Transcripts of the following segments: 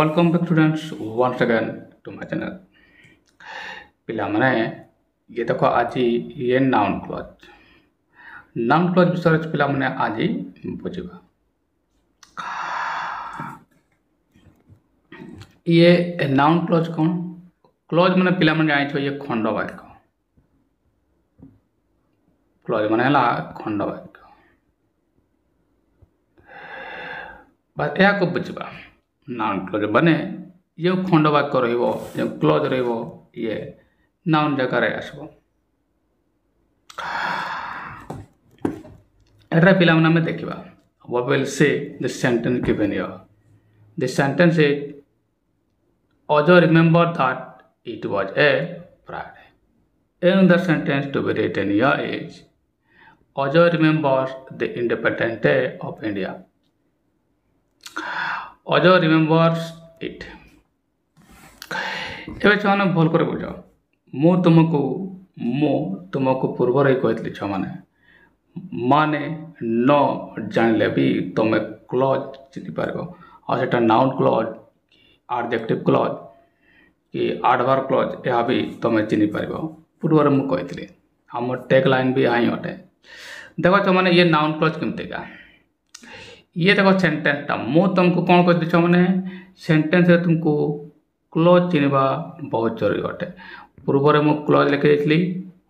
Welcome back students once again to my channel. पिला माने ये देखो आज ये नाउन क्लॉज विषय पिला माने आज बुझिबा ये नाउन क्लॉज कौन क्लॉज माने पिला माने जानि छ ये खंड वाक्य क्लॉज माने हला खंड वाक्य बस या को बुझिबा नाउन क्लॉज बने ये खंड वाक्य रहिबो जे क्लॉज रहिबो ये नाउन जगह रे आसबो एटा पिला माने देखिबा we will say the sentence given here. The sentence is Ajay remembered that it was a Friday. In the sentence to be written here is Ajay remembers the Independence Day of India. Ajay remembers it. ଏବେ ଛୁଆମାନେ ଭଲ କରି ବୁଝ ମୁଁ ତୁମକୁ ପୂର୍ବରେ କହିଥିଲି ଛୁଆମାନେ ମାନେ ନ ଜାଣିଲେ ବି ତୁମେ କ୍ଲଜ୍ ଚିହ୍ନିପାରିବ ଆଉ ସେଟା ନାଉନ୍ କ୍ଲଜ୍ ଆଡଜେକ୍ଟିଭ୍ କ୍ଲଜ୍ କି ଆଡଭର୍ବ କ୍ଲଜ୍ ଏହା ବି ତୁମେ ଚିହ୍ନିପାରିବ ପୂର୍ବରେ ମୁଁ କହିଥିଲି ଆମ ଟେକ୍ ଲାଇନ୍ ବି ଏହା ହିଁ ଅଟେ ଦେଖ ଛୁଆମାନେ ଇଏ ନାଉନ୍ କ୍ଲଜ୍ କେମିତିକା ये देखो सेंटेंसटा मु तुमको कौन कहती छुआने सेंटेंस रे तुमको क्लॉज चिन्हवा बहुत जरूरी अटे पूर्व मु क्लॉज लिखि देइछली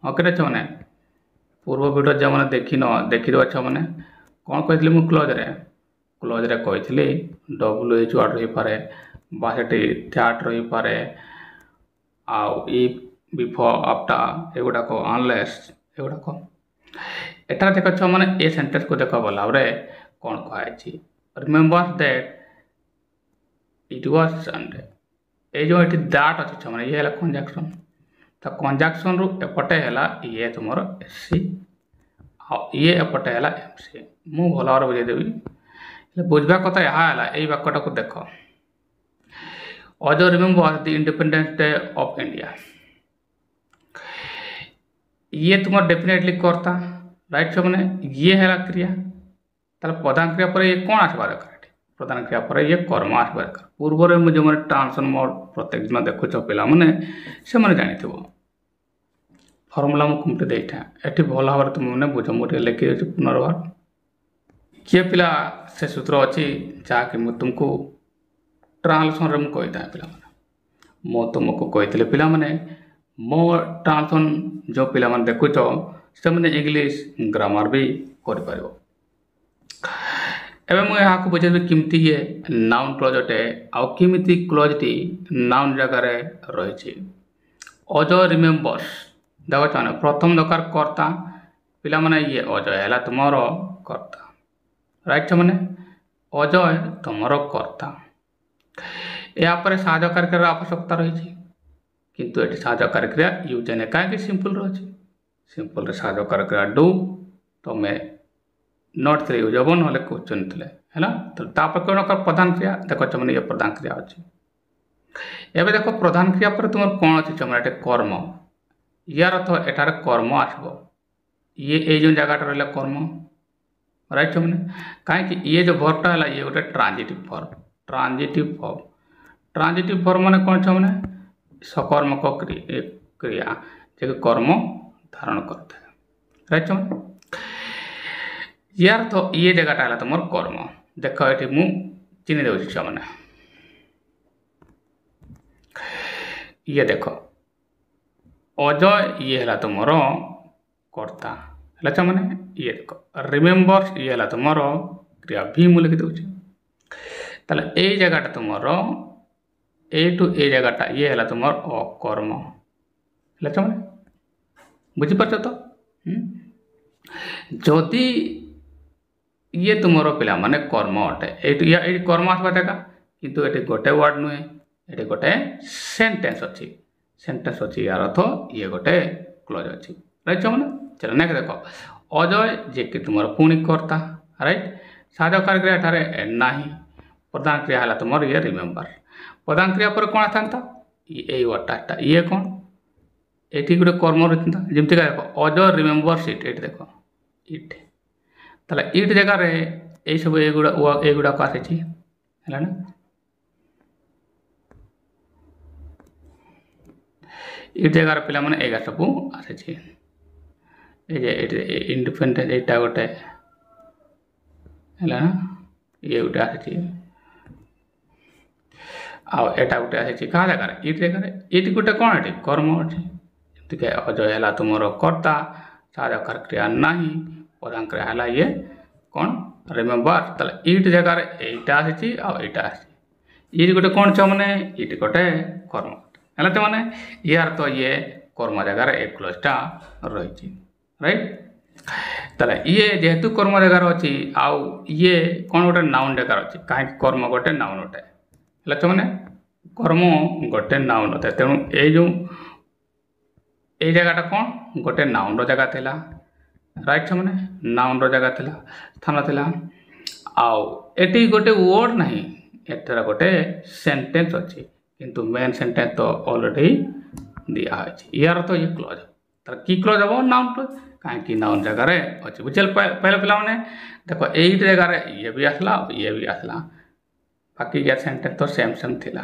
ओके छुआने पूर्व वीडियो जे माने देखि दो छुआने कौन कहली मु क्लॉज रे कहली WH वर्ड रही पारे बा सेठी थ्याट रही पारे आ इफ बिफोर आफ्टर एगुडा को अनलेस एगुडा को एटा देखो छुआने ए सेंटेंस को देखो बोला रे कौन कहे remember that it was Sunday ये जो ये दैट अच्छे छुआ ये कंजक्शन तो कंजक्शन रु एपटे है ये तुम एससी ये एपटे है एमसी मु भल भाव बुझेदेवी बुझा कथा यहाँ यही वाक्यटा को देख Ajay remember the independence day of India ये तुम डेफिनेटली करता राइट छुआ मैंने ये है क्रिया ताले प्रधान क्रिया पर ये कौन आसवा दरकार प्रधान क्रिया पर ये कर्म आसवा दरकार पूर्व में जो मैंने ट्रांसलेशन मोड प्रत्येक दिन देखुच पिला माने से माने जानि थिबो फॉर्मूला मु कुमटे देइठा एठी भल भाव तुम माने बुझ मु लिखि देछि पुनर्बार के पिला से सूत्र अछि जा कि मु तुमको ट्रांसलेशन रे मु कहिता पिला माने मो तुमको कहितले पिला माने मो ट्रांसलेशन जो पिला माने देखुच से माने इंग्लिश ग्रामर भी करि पारिबो एवं मुझे यहाँ को बुझे किमती ये नाउन क्लॉज अटे आउ किमिति क्लॉज टी नाउन जगह रे रही अजय रिमेम्बर्स देखो चाहे प्रथम दरकार कर्ता पिला माने ये अजय है तुमर कर्ता राइट छ माने अजय तुमर कर्ता या पर साहाय्यकारी क्रिया आवश्यकता रही किंतु एटी साहाय्यकारी क्रिया यूज ने कहीं सिंपल रही सिंपल रे साहाय्यकारी क्रिया डू तमें नॉट थ्री यूज हम ना क्वेश्चन थे है तो कौन कर प्रधान क्रिया देख मैंने ये प्रधान क्रिया अच्छी एवं देख प्रधान क्रिया पर तुम कौन अच्छी मैंने कर्म यार अर्थ एटार कर्म आसब ये जो जगह रहा कर्म राइट मैंने कहीं ये जो भर्वटा है ये गोटे ट्रांजिटिव फॉर्म माने कौन छ मैंने सकर्मक क्रिया जे कर्म धारण करते राइट मैंने यार तो ये जगह है तुम कर्म देख ये मु चिन्ह दे छुआ मैंने ये देख अजय ये है तुम कर्ता है छुआ मैंने ये देख रिमेम्बर्स ये है तुम क्रिया भी मु लिखि दूसरी ताले ए जगह तुम ए टू ए जगह ये है तुम अकर्म है छुआ मैंने बुझीपार तो जदि ये तुमर पिला माने कर्म अटे ये कर्म आसवा जगह किंतु ये गोटे वर्ड नुहे ये गोटे सेंटेंस अच्छी यार अर्थ ये गोटे क्लॉज अच्छी राइट मैंने चलो नेक्स्ट देख अजय जे कि तुम पुणी कर्ता राइट साहाय्यकारी क्रिया ठारे ना प्रधान क्रिया है तुम ये रिमेम्बर प्रधान क्रिया पर कौन था ये वर्डटा ये कौन ये गोटे कर्म रही जमीक देख अजय रिमेम्बर्स इट देख इट ताले इट जगह रे ए सब एगुड़ा को आसी है ना ये जगार पिला माने एगा सबु आसे इंडिपेंडेंस एटा गोटे है ये गोटे आसे आटा गोटे आसे क्या जगार ये गोटे कौन ये कर्म अच्छे जमीक अजय है तुम कर्ता साधकार क्रिया ना प्रधान क्रिया है ये कौन रिमेम्बर ताले ईट जगार एटा आसी आईटा आसी ये गोटे कौन छ मैंने ये गोटे कर्म है तो मैंने यार तो ये कर्म जगार ए क्लोजटा रही राइट ताले ये जेहेतु कर्म जगार अच्छी आउ ये कौन गोटे नाउन जगार अच्छी कहीं कर्म गोटे नाउन उठे है तो मैंने कर्म गोटे नाउन उठे तेणु ये जगह कौन गोटे नाउन रो जगह थिला राइट छ मैंने नाउन रो जगह थिला स्थान थिला आउ एटी गोटे वर्ड नहीं एटर गोटे सेंटेंस अच्छी किंतु मेन सेंटेंस तो ऑलरेडी दिया है यार तो ये क्लोज तर की क्लोज हम नाउन क्लोज कहीं नाउन जगह अच्छी बुझल पहले पिला मैंने देखो एट जगह ये भी आसला बाकी या सेंटेंस तो सेम थिला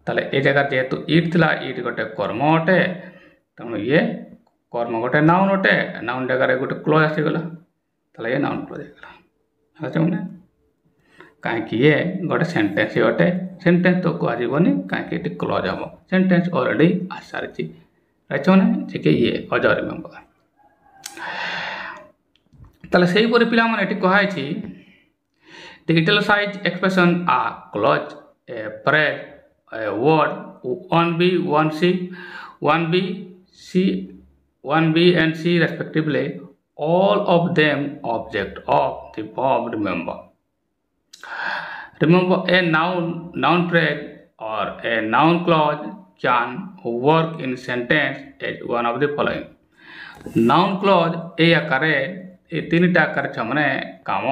ताले ए जगह जेहेतु इट थिला इट गोटे कर्म अटे तेणु ये कर्म गोटे नाउन अटे नाउन जगह गोटे क्लोज आसीगला ताले ये नाउन क्लोज होगा मैंने कहीं ये गोटे सेंटेंस अटे सेंटेंस तो कहनी कहीं क्लोज हम सेंटेंस ऑलरेडी आसी सारी राइट मैंने जे ये अजय रिमेम्बर ताले से पिला माने कही the italicized expression are clause a phrase a word 1b 1c 1b c 1b and c respectively all of them object of the verb remember a noun phrase or a noun clause can work in sentence as one of the following noun clause ए आकारे ये तीन टा आकार मैंने काम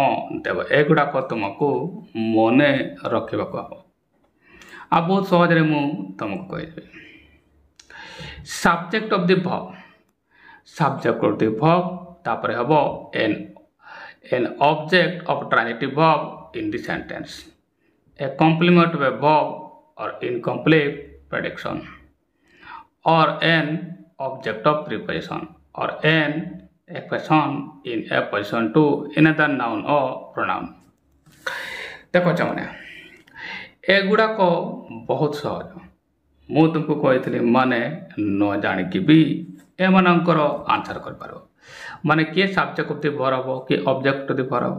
देव एगुड़ाक तुमको मन रखा हम आ बहुत सहज तुमको कही subject of the verb subject of the verb तापर हम an object of transitive verb in the sentence a complement of a verb और इनकम्प्लीट प्रेडिक्शन और एन ऑब्जेक्ट ऑफ प्रीपोजिशन और an expression in a position to another noun or pronoun देखो मैंने एगुड़ाक बहुत सहज मु तुमको कही माने न जानिकी भी एमनकर आंसर कर माने किए सब्जेक्ट ऑफ द वर्ब किए ऑब्जेक्ट ऑफ द वर्ब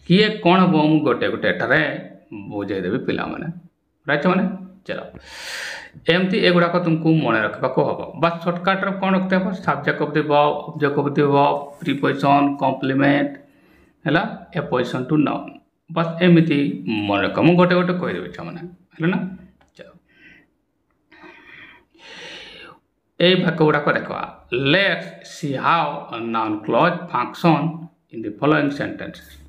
किए कौन हम मुझे गोटे गोटे एठारे बुझेदेवी पिला माने राइट मैंने चलो एमती एगुड़ाक तुमको मन रखा हम बस सर्टकट कौन रखते हैं subject of the verb object of the verb preposition complement है ए पोजिशन टू नाउन बस एमती मन रख मुझे गोटे गोटे कहीदेवी मैंने है ना चलो ये वाक्य गुड़ाक देखा let's see how noun clause function in the following sentences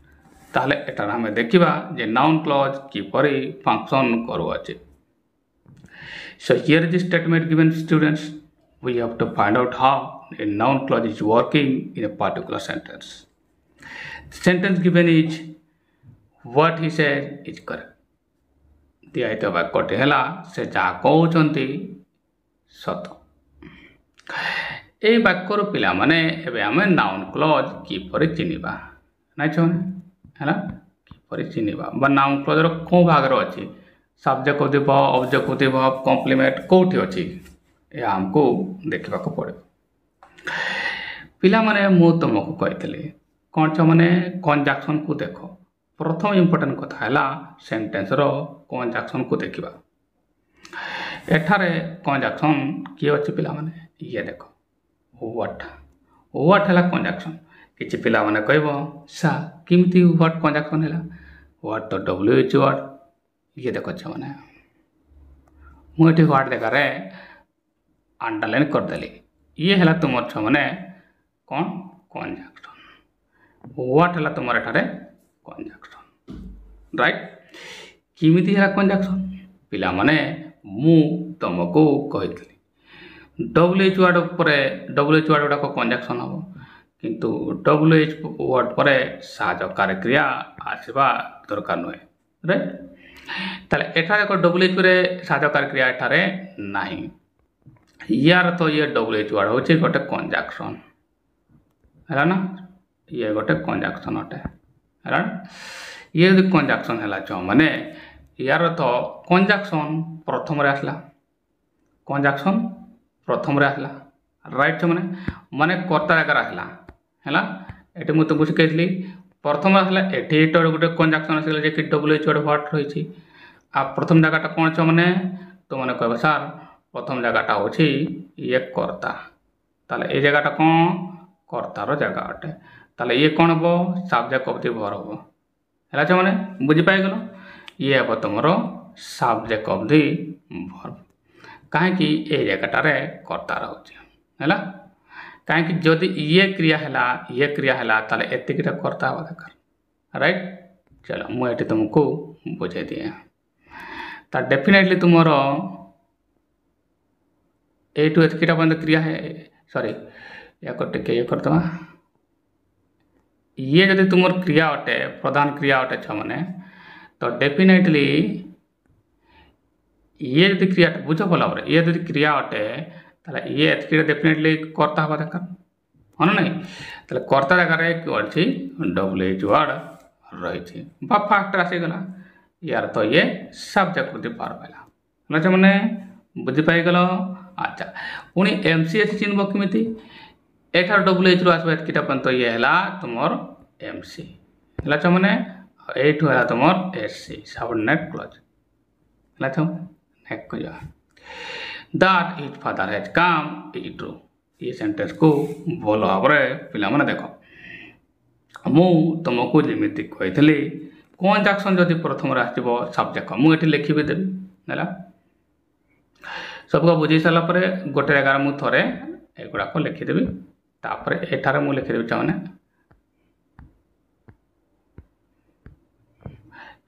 ताले एटार आम देखा जे नाउन क्लॉज किपर फंक्शन करुचे So here is the statement given students. We have to find out how a noun clause is working in a particular sentence. The sentence given is what he said is correct. The item वाक्यटी है से जहाँ कहते सत ये वाक्यर पिला माने एबे आमे नाउन क्लॉज किपर चिन्हिबा ना है किपर चिन्हिबा बा नाउन क्लॉज रो को भाग रो अछि subject of the verb object of the verb complement कोठी अछि या हमको देखा पड़े पिला माने मु तुमको कही कौन छ माने कंजक्शन को देखो प्रथम इंपोर्टेंट कथा है सेंटेंस रो कंजक्शन को देखा एठारे कंजक्शन किए अच्छे पिला माने ये देखो व्हाट है कंजक्शन किछि पिला माने कहबो सा किमती व्हाट कंजक्शन है व्हाट तो WH वर्ड ये देखो मैंने मुझे व्हाट देखा रे अंडरलाइन करदेली ये है तुम मैंने कौन कंजक्शन व्हाट है तुम एठारे कंजक्शन राइट किमिति है कंजक्शन पिला माने मु तुमको कही WH वर्ड पर WH वर्ड गुड़ाक कंजक्शन हम किंतु WH वर्ड पर साहाय्यकारी क्रिया आसवा दरकार नुहे राइट ताले एठारे को WH पर साहाय्यकारी क्रिया एठारे नाही यार तो ये WH वर्ड होचे गोटे कंजक्शन है ना ये गोटे कंजक्शन अटे है ये यदि कंजक्शन है छुआ मैंने यार तो कंजक्शन प्रथम रे आसला कंजक्शन प्रथम रे आसला राइट छुआ माने कर्ता जगह आसला है एटी मुझे तुमको शिखाई प्रथम आसला एटी गोटे कंजक्शन आसला जे कि WH वर्ड रही आ प्रथम जगहटा कौन छुआ मैंने तो मैंने कह सार प्रथम जगहटा हूँ ये कर्ता ताले ये जगहटा कौन कर्तार जगह अटे ताले ये कौन हम सब्जेक्ट ऑफ द वर्ब है छुआ मैंने बुझीपाइल ये हम तुम सब्जेक्ट ऑफ द वर्ब कहीं ये जगहटार कर्ता रोचे कहीं जदि ये क्रिया है ताले एतिकटा कर्ता हवा दरकार राइट चलो मुझे तुमको बुझे दिए ता डेफिनेटली तुमर ए टू एतिकटा बंद क्रिया है सॉरी या टे ये करदे ये जदि तुम क्रिया अटे प्रधान क्रिया अटे छुआ मैंने तो डेफिनेटली ये जदि क्रिया बुझ भल भाव ये जदि क्रिया अटे ताले ये एतिकटा डेफिनेटली कर्ता हवा दरकार हाँ ना नहीं ताले कर्ता जगह कौन अच्छी WH वर्ड रही फास्ट आसीगला यार तो ये सब्जेक्ट दी पार पाला अच्छा मैंने बुझीपाइल अच्छा पुणी MCH चिन्ह केमी एठार WH रु आसो एतकीटा पर्यंत ये है तुम MC है छुआ मैंने यू है तुम SC सबऑर्डिनेट क्लॉज है छुआ नेक्स्ट जा that his father has come is true ये सेंटेंस को भल भाव पिला माने देखो मु तुमको जमीती कही कंजक्शन जदि प्रथम आसो सब्जेक्ट मुझे लिखी देवी है सबको बुझे सारापर गोटे जगार मुझे थे एगुड़ाक लिखिदेवी तापर एठार मुझे लिखिदेवी चाहे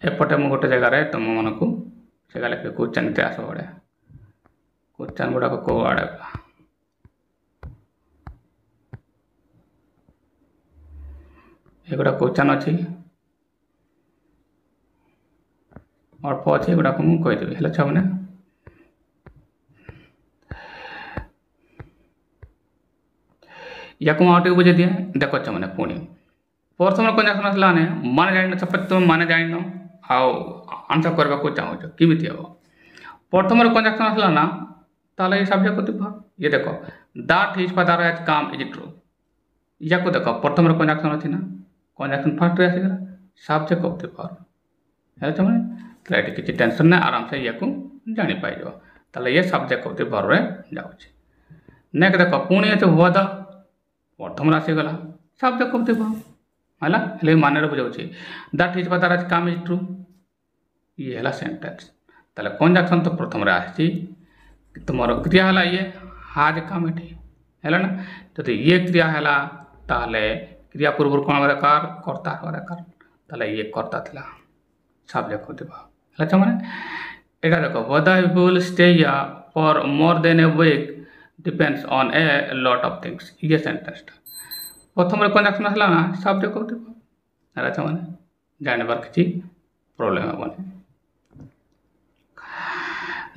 एपटे मुझे गोटे जगार तुम मन को सेगा लिखे क्वेश्चन इतिहास आस बड़े क्वेश्चन गुड़ाक कौ आड़े एगुड़ा क्वेश्चन अच्छी अल्प अच्छे एगुड़ाक मुझे कहीदेवी है छुआ मैंने या आउटे बुझे दिए देख मैंने पुणी प्रथम कंजक्शन आसला माने जान तुम माने जान आंसर करने को चाहो किमी हम प्रथम कंजक्शन आसला ना ताले सब्जेक्ट होती ये देख that his father has come is true या को देख प्रथम कंजक्शन अच्छी ना कंजक्शन फास्ट आसीगला सब्जेक्ट ऑफ द वर्ब है मैंने ये किसी टेंशन ना आराम से या जानी पाइज ताले ये सब्जेक्ट ऑफ द वर्ब जाऊँगी नेक्स्ट देख पुणी अच्छे हुआ प्रथम आसीगला सब्जेक्ट ऑफ द वर्ब है मान बुझाऊँ that his father has come is true ये है सेंटेंस ताले कंजक्शन तो प्रथम आसी तुम क्रिया है ये हाज कम ये है ना जब ये क्रिया है ताले क्रिया पूर्व कौन हवा दरकार कर्ता हवा दरकार ताले ये कर्ता था सब्जेक्ट होते है मैंने यहाँ देख whether we will stay for more than a week depends on a lot of things ये सेंटेंस प्रथम कंजक्शन आसला ना सब्जेक्ट होते है मैंने जानवर किसी प्रोब्लेम हेनी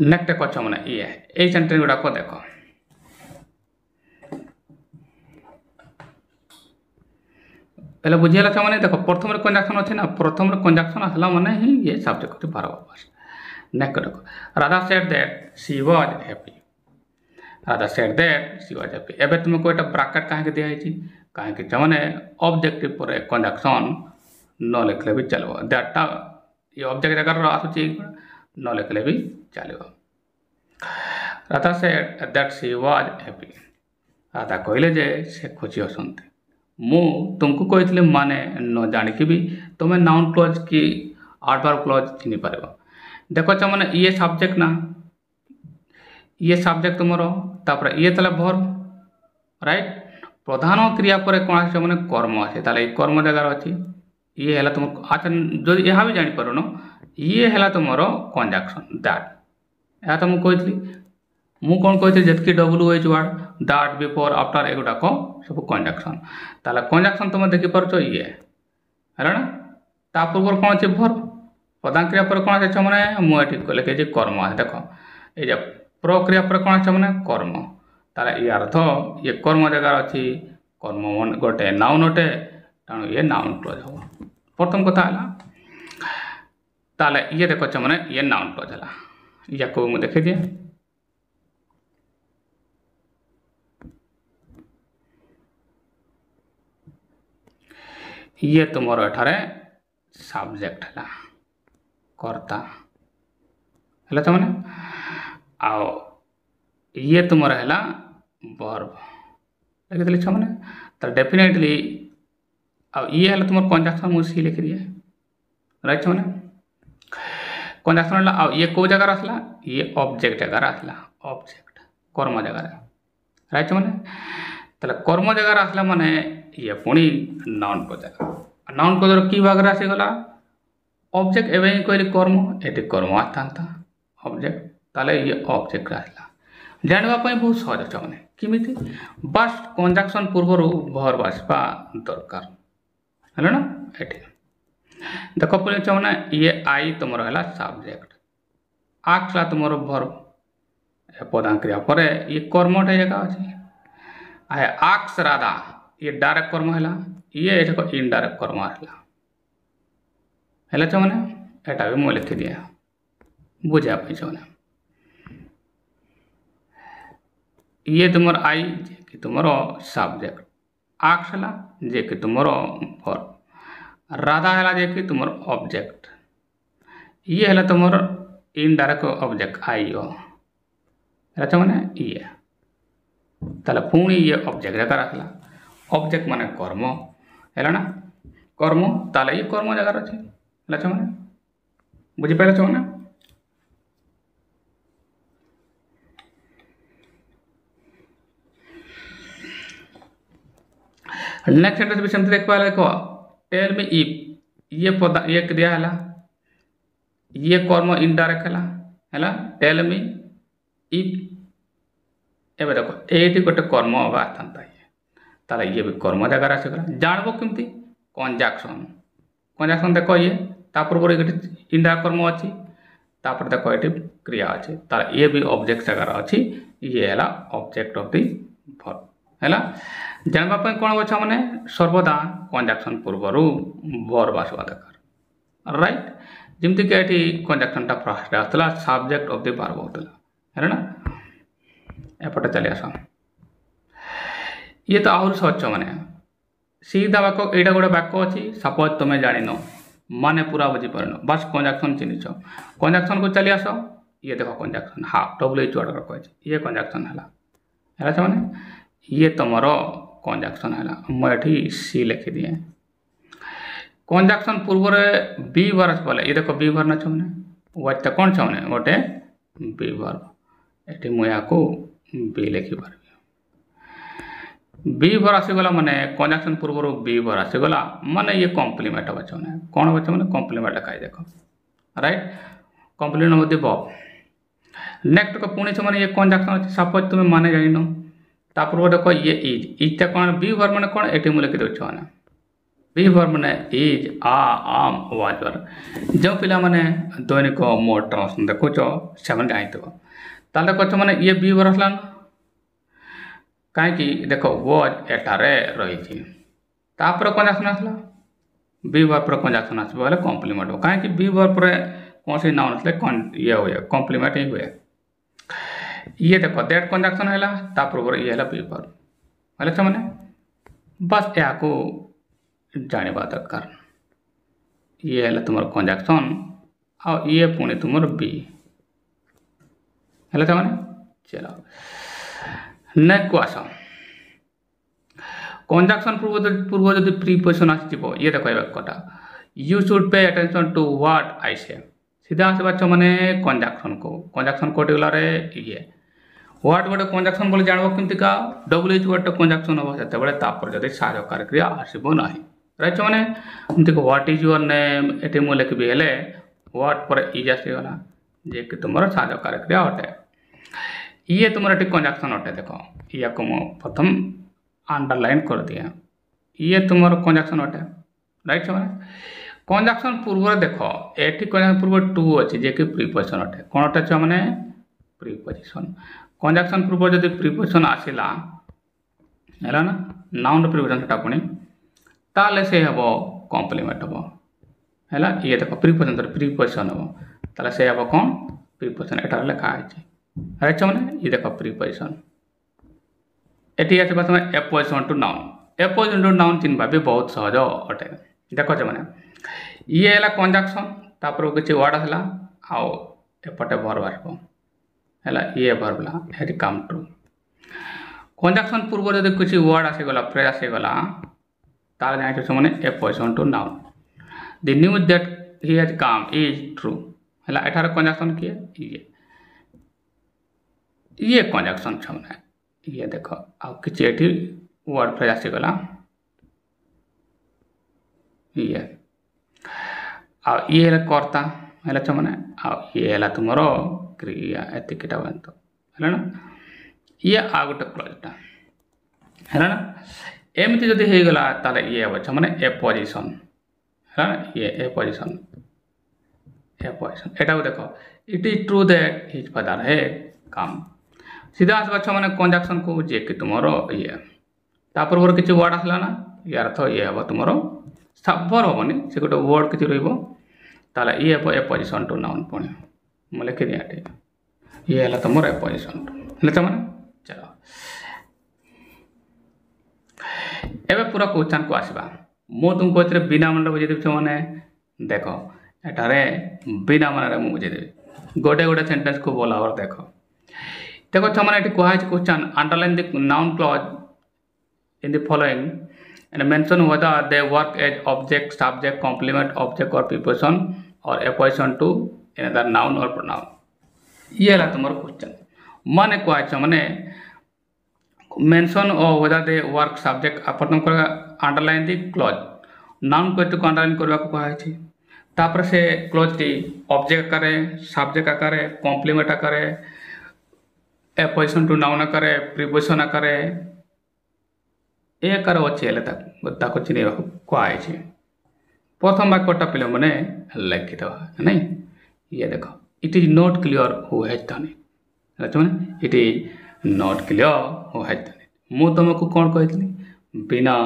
नेक्स्ट कछ मैंने ये सेंटेंस गुड़ाक देख पहले बुझीगला छुआ मैंने देख प्रथम कंजक्शन अच्छे ना प्रथम कंजक्शन आसला मैंने ही ये सब्जेक्ट बार नेक्स्ट देख Radha said that she was happy Radha said that she was happy एबे तुमको एटा ब्रैकेट कहीं दिखाई कहीं मैंने ऑब्जेक्टिव पर कंजक्शन न लिखले भी चलो दैटा ये ऑब्जेक्ट जगह आसूँ न लिखले भी चलो Radha said that she was happy Radha कहले जे से खुशी हसंती मु तुमको कही माने न जानिकी भी तुम्हें नाउन क्लॉज की एडवर्ब क्लॉज चिन्ह पार देख मैंने ये सब्जेक्ट ना ये सब्जेक्ट तुमर तापर ये तले वर्ब राइट प्रधान क्रिया पर कौन आसे मैंने कर्म आसे ताले कर्म जगार अच्छी ये है तुम अच्छा जो यह भी जापर न ये है तुम कंजक्शन दैट या तो मुझे कही मु कौन कही जी WH word that before after एगुड़ाक सब कंजक्शन ताले कंजक्शन तुम देखिपार ये है ना ता पूर्व कौन अच्छे वर्ब प्रधान क्रिया पर कौन आसे मैंने मुझे लिखे कर्म आसे देख ये प्रक्रिया पर कौन अच्छे मैंने कर्म तार ये अर्थ ये कर्म जगार अच्छी कर्म गोटे नाउन अटे तेणु ये नाउन क्लोज हम प्रथम कथा है ताले ये देखो मैंने ये नाउन क्लोज है या को मुझे देखी दिए ये तुमर एठारे सब्जेक्ट है कर्ता है तो मैंने आओ ये तुमर है वर्ब लिखी छो मैंने तो डेफिनेटली आ ये है तुम कंजक्शन मुझे लिखी दिए राइट छो मैंने कंजक्शन आ ये को जगह आसला ये ऑब्जेक्ट जगह आसला ऑब्जेक्ट कर्म जगह राइट मैंने ताले कर्म जगह आसला माने ये पुणी नाउन पॉजिटिव नाउन पॉजिटिव की भाग आसीगला ऑब्जेक्ट एवं कहली कर्म ये कर्म आता ऑब्जेक्ट ताले ये ऑब्जेक्ट आसला जानवाई बहुत सहज अच्छे मैंने किमिति बस कंजक्शन पूर्वर वर्ब आसवा दरकार है ना ये देख पुणी मैंने ये आई तुम है सब्जेक्ट आक्सला तुम वर्ब पदाक्रिया पर ये कर्मटे जगह अच्छे आए आक्स राधा ये डायरेक्ट कर्म है ये देखो इनडायरेक्ट कर्म आसला है मैंने यहाँ भी मुझे लिखी दिए बुझापी मैंने ये तुम आई जे कि तुम सब्जेक्ट आक्सला जे कि तुम वर्ब राधा है जे कि तुम ऑब्जेक्ट ये है तुम इनडायरेक्ट ऑब्जेक्ट आई है मैंने ये ताले पुणी ये ऑब्जेक्ट जगह रखला ऑब्जेक्ट माने कर्म है ना कर्म ताले ये कर्म जगह अच्छे है मैंने बुझीपारे छो मैंने नेक्स्ट सेंटेंस भी सेमती देख पाले को टेल मी इफ ये पद ये क्रिया है ये कर्म इनडायरेक्ट है टेल मी इफ एवं देखो ये गोटे कर्म हवा था ताले ये भी कर्म जगह आसगला जानब केमती कंजक्शन कंजक्शन देख ये पूर्व ये इनडायरेक्ट कर्म अच्छी तापर देखो ये क्रिया अच्छे ताले ये भी ऑब्जेक्ट जगह अच्छी ये है ऑब्जेक्ट ऑफ दी वर्ब है जानवाई कौन अच्छा मैंने सर्वदा कंजक्शन पूर्वर वर्ब आसवा दरकार राइट जमती कि ये कंजक्शन फर्स्ट आसला सब्जेक्ट ऑफ दी वर्ब होता है ना एपटे चली आस ये तो आहरी सहज मैंने सीधा वाक्य यहाँ गोटे वाक्य अच्छी सपोज तुम्हें जान माने पूरा बुझीपार बस कंजक्शन चिन्ह कंजक्शन को चली आस ये देखो कंजक्शन हाफ WH कही ये कंजक्शन है मैंने ये तुम कंजक्शन है मुझे सी लिखी दिए कंजक्शन पूर्व बी वर्ब बोले ये देखो बी वर्ब ना मैंने वाच्य कौन छे गोटे बी वर्ब ये मुझे बी लिखी पार्बी बी वर्ब आसीगला माने कंजक्शन पूर्व बी वर्ब आसीगला माने ये कॉम्प्लीमेंट बचे मैंने कौन बचे मैंने कॉम्प्लीमेंट लिखा देखो right complement of the verb next को पुणी से मैंने ये कंजक्शन अच्छे सपोज तुम्हें माने जान तापूर्व देखो ये इजटा कौन बी वर्ब मैंने कौन ये मुझे लिखी दूँ मैंने बी वर्ब मैंने इज आम वाज वर्ब जो पिला मैंने दैनिक मोर ट्रांसलेशन देखुच से जान कह मैंने ये बी वर्ब आसला कहीं देखो वॉज एटारे रही कंजक्शन आसला बी वर्ब पर कंजक्शन आसो बोले कॉम्प्लीमेंट हो कहीं बी वर्ब पर कौन सी नाउन आसले ये हुए कॉम्प्लीमेंट ही हुए ये देखो दैट कंजक्शन है पूर्व ये है बी वर्ब है मैंने बस या जानवा दरकार ये है तुम कंजक्शन और ये पुणी तुम बी है मैंने चलो नेक्स्ट को आस कंजक्शन पूर्व जो प्रीपोजिशन आसो ये देखो वाक्यटा you should pay attention to what I say सीधा आसवा मैंने कंजक्शन कोटी गला ये व्हाट गोटे कंजक्शन बोले जानव केमतीका WH गोटे कंजक्शन हम से जब साहयकार क्रिया आसब ना राइट मैंने एमती व्हाट इज योर नेम ये मुझे लिखी हेले व्हाट पर इज आसीगला जे कि तुम साहयकार क्रिया अटे ये तुम कंजक्शन अटे देखो या को प्रथम अंडरलाइन कर दिया ये तुम कंजक्शन अटे राइट मैंने कंजक्शन पूर्व देख ये कंजक्शन पूर्व टू अच्छी जे कि प्रीपोजिशन अटे कौन अटे मैंने प्रीपोजिशन कंजक्शन पूर्व जदि प्रीपोजिशन आसला है ना नाउन प्रीपोजिशन सेटा पुणी ताले से हम कॉम्प्लीमेंट हम है ये देख प्रीपोजिशन हम ताले से हम कौन प्रीपोजिशन एटार लिखा है मैंने ये देख प्रीपोजिशन एटी आसे प्रथम apposition to noun apposition to noun चिन्हवा भी बहुत सहज अटे देख मैंने ये है कंजक्शन तापर किसी वर्ड आसला आउ एपटे भर्ब आसो है ये भर्बला ये कम टू कंजक्शन पूर्व जब किसी वर्ड आसीगला फ्रेज आसीगला तार जाने मैंने apposition to noun the news that he has come is true है एठार कंजक्शन किए ये कंजक्शन छमने ये देख आ किसी एठी वर्ड फ्रेज आसीगला ये आ ये कर्ता है छमने आ ये है तुमर क्रिया एतिकटा बनतो है ना ये आ गोटे क्लोजटा है ना एमती जदि हो गला ताले ये हम माने एपोजिशन है ना ये एपोजिशन एटा को देखो it is true that his father है कम सीधा आसबा माने कंजक्शन को जे कि तुमरो ये तापर वर किछि वर्ड आसला ना यार अर्थ ये हम तुमरो सबभर होबनी से गोटे वर्ड किछि रहइबो ताले ये एपोजिशन टू नाउन पुणी मु लिखि दिया ये है तुमर एपोजिशन टू माने चलो एबे पूरा क्वेश्चन को आसवा मु तुमको एथरे बिना मन बुझे देबे माने देखो एटारे बिना मन रे मु बुझे देबे गोटे गोटे सेंटेंस को बोला और देखो माने एटी कोहा question underline the noun clause in the following and mention whether they work as object subject complement object or preposition or apposition to another noun or pronoun ये है तुम्हारा क्वेश्चन माने कोहा माने मेंशन और whether they work subject प्रथम कर underline the clause noun को अंडरलाइन करबा को कहा छै तापर से क्लॉज टी ऑब्जेक्ट करे सब्जेक्ट करे कॉम्प्लीमेंट करे एपोजिशन टू नाउन करे प्रीपोजिशन करे ए कर अच्छे हेले ताको चिन्ह कहा छै प्रथम वाक्यटा पिले माने लिखि दवा नहीं ये देखो it is not clear who has done it माने it is not clear who has done it मु तुमको कौन कही बिना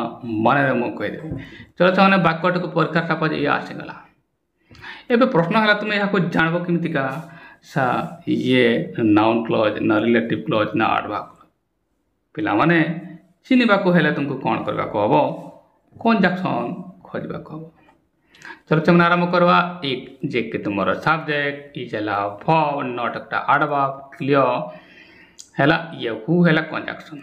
मन मु कहीदेवी चलो माने वाक्यटा को परीक्षा सपोज ये आसीगला एबे प्रश्न है तुम यहाँ जानब केमतिका सा ये नाउन क्लॉज ना रिलेटिव क्लॉज ना एडवर्ब पिला माने चिन्हवा को हेले तुमको कौन करबा को हबो कंजक्शन खोजबा को हबो चलो चमन आरंभ करवा एक जे के तुमर सब्जेक्ट इज एला फॉर्म नॉट एकटा एडवर्ब क्लियर हैला ये हु हैला कंजक्शन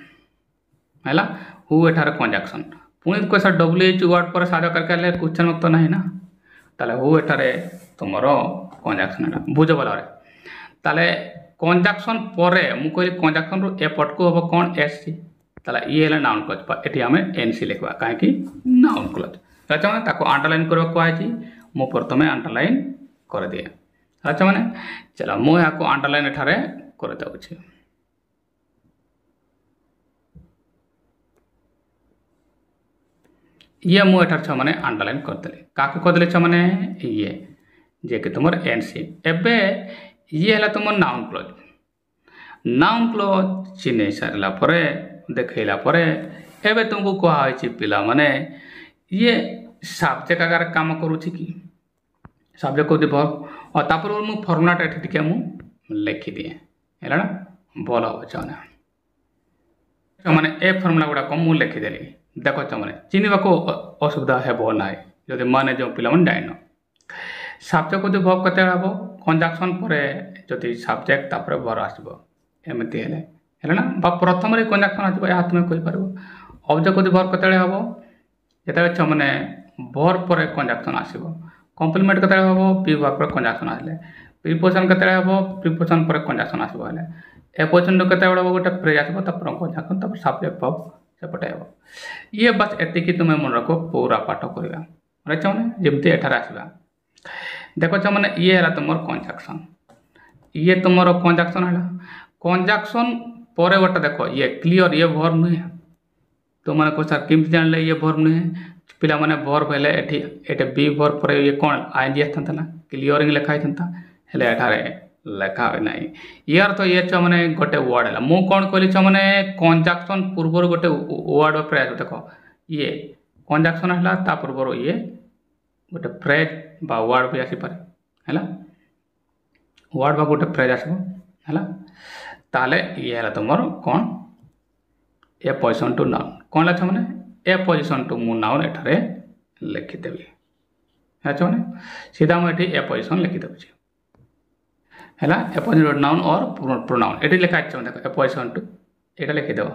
हैला हु एठार कंजक्शन पुणी कोसा डब्ल्यूएच वर्ड पर साध करके ले क्वेश्चन मत नहीं ना ताले हु एठारे तुमर कंजक्शन एटा बुझ बोला रे ताले कंजक्शन परे मु कहली कंजक्शन रो एपट को हबो कोन एससी ताला ये है नाउन क्लॉज एटी आम एनसी लिखवा कहीं नाउन क्लॉज अच्छा मैंने ताको अंडरलाइन करवा कहुई मु प्रथम अंडरलाइन कर दिए अच्छा मैंने चलो मु यहाँ को अंडरलाइन एठारे कर दउछि ये मु एठार छ माने अंडरलाइन कर देले काको कर देले छ माने ये जे कि तुमर एनसी एबे ये है तुम नाउन क्लॉज चिन्ह सारा पर देखला एबे तुमको कहुई पिला माने ये सब्जेक्ट आकार काम करुच्ची कि सब्जेक्ट को वर्ब और तापर मु फर्मुलाटा टिके मु लिखि दिए है ना भल हम चाहे मैंने ए फर्मुला गुड़ाक मु लिखिदेली देख मैंने चिन्हवा को असुविधा हेब ना जदि मैंने जो पिला जाइन सब्जेक्ट को वर्ब केते हम कंजक्शन पर जदि सब्जेक्ट तापर वर्ब आसब एमती है ना प्रथम कंजक्शन आसो या तुम कहीपर ऑब्जेक्ट को वर्ब केते हम जो मैंने वर्ब पर कंजक्शन आसब कॉम्प्लीमेंट केते हम पी वर्ब पर कंजक्शन आसले प्रीपोजिशन केते हम प्रीपोजिशन पर कंजक्शन आसब है एपोजिशन केते हम गोटे फ्रेज आसब तापर कंजक्शन तापर सब्जेक्ट वर्ब सेपटे हम ये बस एतिकी तुम मन रख पूरा पाठ करवा मैंने जमती एठार आसवा देख मैंने ये है तुम कंजक्शन ये तुम कंजक्शन है कंजक्शन पर गोटे देख ये क्लियर ये वर्ब नुहे तो मैंने कह सर केमती जान ये वर्ब नुहे पिला माने वर्ब हेले एठी बी वर्ब पर ये कौन आईएनजी आसता ना क्लियरिंग लिखाई था हेले एठारे लेखा हुए ना यार तो ये छुआ मैंने गोटे वर्ड है मु कौन कहली छुआ मैंने कंजक्शन पूर्व गोटे वर्ड फ्रेज देख ये कंजक्शन है ता पूर्व ये गोटे फ्रेज बा वर्ड भी आसीपे है वर्ड बा गोटे फ्रेज आसो है ताले ये है तुम कौन ए पोजिशन टू नाउन कौन लक्ष्य मैंने ए पोजिशन टू मु नाउन एठारे लिखिदेवी है मैंने सीधा मुझे ए पोजिशन लिखिदेवी है ए पोजिशन नाउन और प्रोनाउन ये लिखा है देख ए पोजिशन टू ये लिखिदेव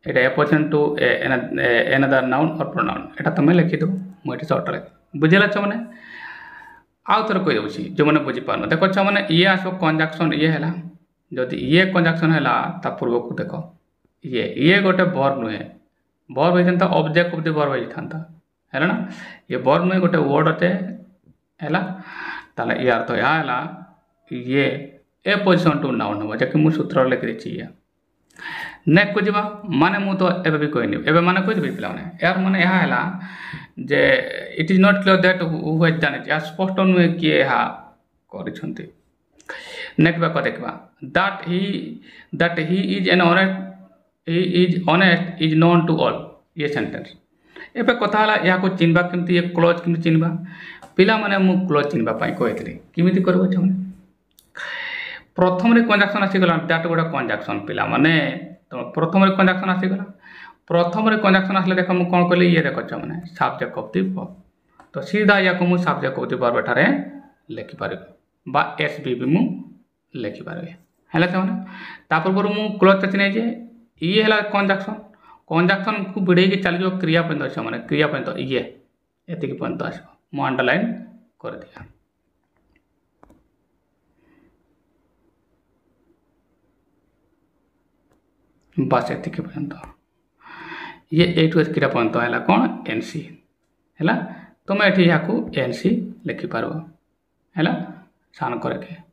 ये ए पोजिशन टू एनदर नाउन और प्रोनाउन ये तुम लिखिदेव मुझे सर्ट लिख बुझेगा छ मैंने आउ थर कहीदे जो मैंने बुझीपार देख छ मैंने ये आस कंजक्शन ये है जदि ये कंजक्शन है ता पूर्व को देख ये गोटे वर्ब नुहे वर्ब होता ऑब्जेक्ट ऑफ द वर्ब होता है ना ये वर्ब नुहे गोटे वर्ड अटे है ताले यार तो यहाँ ये ए पोजिशन टू नाउन हम जबकि मुझे सूत्र लिखी ये नेक्स्ट को जीवा माने मु तो एबे भी कहनी एबे माने कह देबी पिला माने यार माने यहाँ है जे it is not clear that who has done it या स्पष्ट नुहे किए यहाँ करिसंती नेक्स्ट बाक देखबा that he is an honest he is honest is known to all ये सेंटेंस एबे कथा हला या को चिन्हबा केमती ये क्लोज केमती चिन्हबा पिला माने मु क्लोज चिन्हबा पाई कहतली केमिति करबो छमने प्रथम रे कंजक्शन आसी गला दैट गोडा कंजक्शन पिला माने तो प्रथम रे कंजक्शन आसी गला प्रथम रे कंजक्शन आसले देख मु कोन कहली ये देखो छमने सब्जेक्ट ऑफ द वर्ब तो सीधा या को मु सब्जेक्ट ऑफ द वर्ब एठारे लिखि पारिबो बा एसबी मु लिखि पारिबे हला छमने तापर मु क्लोज चिन्हे जे ये है कंजक्शन को भिड़े चली जाओ क्रिया पर्यंत अच्छे मैंने क्रिया पर्यंत ये एति पर्यंत आस मु अंडरलाइन कर दिया बस एति पर्यंत ये ए टू एस क्रिया पर्यंत है कौन एनसी है तुम ये यहाँ एनसी लिखिपार है सान करके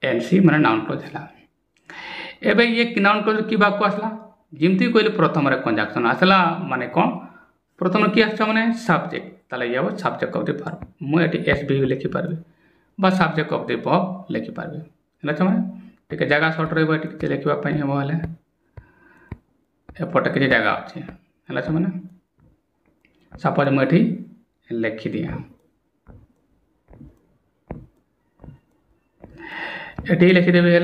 एनसी मैंने नाउन क्लोज है एबे ये नाउन क्लोज की बात को आसला जिमती कहली प्रथम रे कंजक्शन आसला माने कौन प्रथम की आस माने सब्जेक्ट ताले ये सब्जेक्ट ऑफ द वर्ब मु एटी एसबी लिखि पारबे बा सब्जेक्ट ऑफ द वर्ब लिखि पारबे हला माने ठीक है जगह शॉर्ट रहबो ठीक लिखिबा पई हेबो हले एपटे के जगह अछि हला माने सपोज मु एठी लिखि दिया एटी लिखिदेवी है